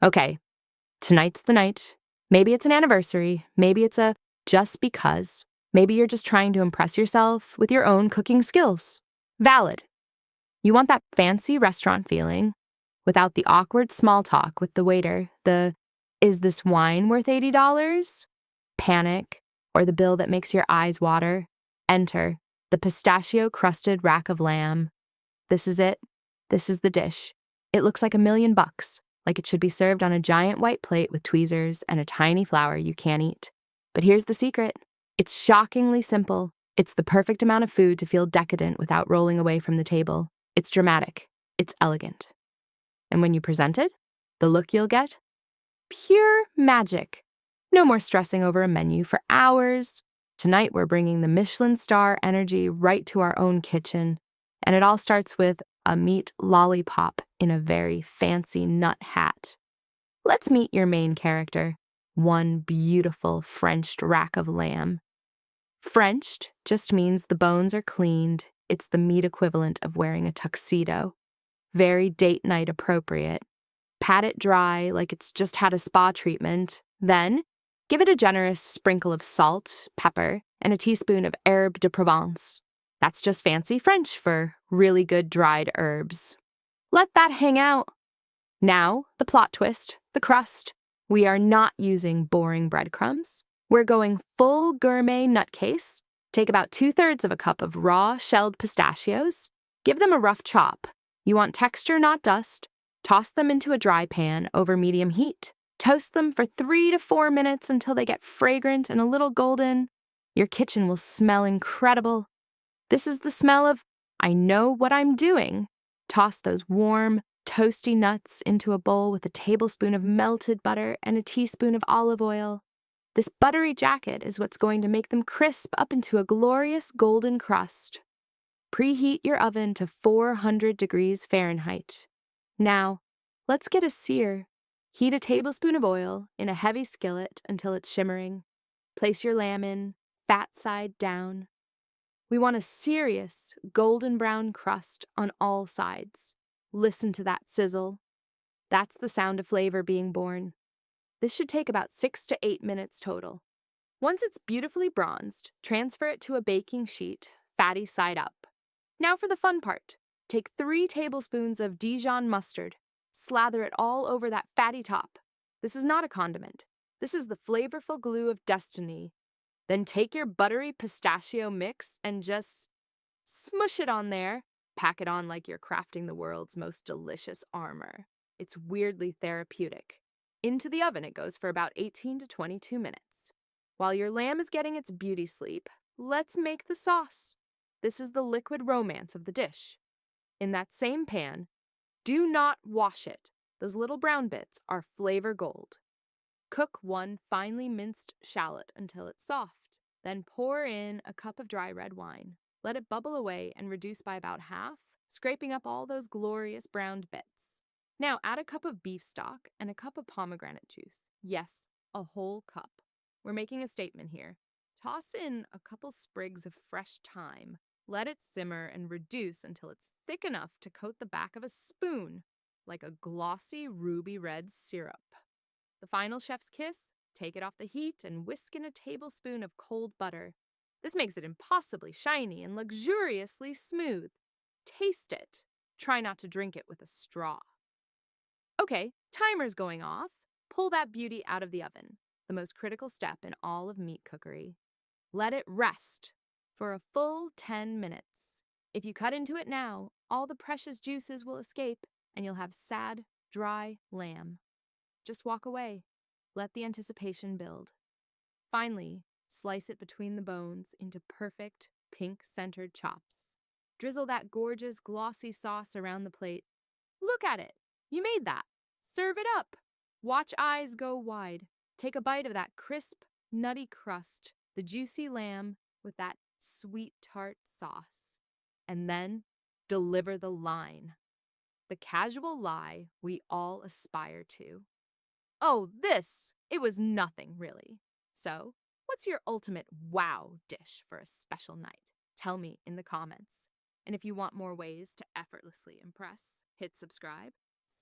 Okay, tonight's the night. Maybe it's an anniversary. Maybe it's a just because. Maybe you're just trying to impress yourself with your own cooking skills. Valid. You want that fancy restaurant feeling without the awkward small talk with the waiter, is this wine worth $80? Panic, or the bill that makes your eyes water. Enter the pistachio crusted rack of lamb. This is it. This is the dish. It looks like $1,000,000, like it should be served on a giant white plate with tweezers and a tiny flower you can't eat. But here's the secret. It's shockingly simple. It's the perfect amount of food to feel decadent without rolling away from the table. It's dramatic. It's elegant. And when you present it, the look you'll get? Pure magic. No more stressing over a menu for hours. Tonight we're bringing the Michelin star energy right to our own kitchen. And it all starts with a meat lollipop in a very fancy nut hat. Let's meet your main character, one beautiful Frenched rack of lamb. Frenched just means the bones are cleaned. It's the meat equivalent of wearing a tuxedo. Very date night appropriate. Pat it dry like it's just had a spa treatment. Then, give it a generous sprinkle of salt, pepper, and a teaspoon of herbe de Provence. That's just fancy French for really good dried herbs. Let that hang out. Now, the plot twist, the crust. We are not using boring breadcrumbs. We're going full gourmet nutcase. Take about 2/3 of a cup of raw shelled pistachios. Give them a rough chop. You want texture, not dust. Toss them into a dry pan over medium heat. Toast them for 3 to 4 minutes until they get fragrant and a little golden. Your kitchen will smell incredible. This is the smell of, I know what I'm doing. Toss those warm, toasty nuts into a bowl with a tablespoon of melted butter and a teaspoon of olive oil. This buttery jacket is what's going to make them crisp up into a glorious golden crust. Preheat your oven to 400 degrees Fahrenheit. Now, let's get a sear. Heat a tablespoon of oil in a heavy skillet until it's shimmering. Place your lamb in, fat side down. We want a serious golden brown crust on all sides. Listen to that sizzle. That's the sound of flavor being born. This should take about 6 to 8 minutes total. Once it's beautifully bronzed, transfer it to a baking sheet, fatty side up. Now for the fun part. Take 3 tablespoons of Dijon mustard. Slather it all over that fatty top. This is not a condiment. This is the flavorful glue of destiny. Then take your buttery pistachio mix and just smush it on there. Pack it on like you're crafting the world's most delicious armor. It's weirdly therapeutic. Into the oven it goes for about 18 to 22 minutes. While your lamb is getting its beauty sleep, let's make the sauce. This is the liquid romance of the dish. In that same pan, do not wash it. Those little brown bits are flavor gold. Cook one finely minced shallot until it's soft. Then pour in a cup of dry red wine. Let it bubble away and reduce by about half, scraping up all those glorious browned bits. Now add a cup of beef stock and a cup of pomegranate juice. Yes, a whole cup. We're making a statement here. Toss in a couple sprigs of fresh thyme. Let it simmer and reduce until it's thick enough to coat the back of a spoon, like a glossy ruby red syrup. The final chef's kiss, take it off the heat and whisk in a tablespoon of cold butter. This makes it impossibly shiny and luxuriously smooth. Taste it. Try not to drink it with a straw. Okay, timer's going off. Pull that beauty out of the oven, the most critical step in all of meat cookery. Let it rest for a full 10 minutes. If you cut into it now, all the precious juices will escape and you'll have sad, dry lamb. Just walk away. Let the anticipation build. Finally, slice it between the bones into perfect, pink-centered chops. Drizzle that gorgeous, glossy sauce around the plate. Look at it! You made that! Serve it up! Watch eyes go wide. Take a bite of that crisp, nutty crust, the juicy lamb with that sweet-tart sauce. And then, deliver the line. The casual lie we all aspire to. Oh, it was nothing, really. So, what's your ultimate wow dish for a special night? Tell me in the comments. And if you want more ways to effortlessly impress, hit subscribe.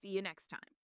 See you next time.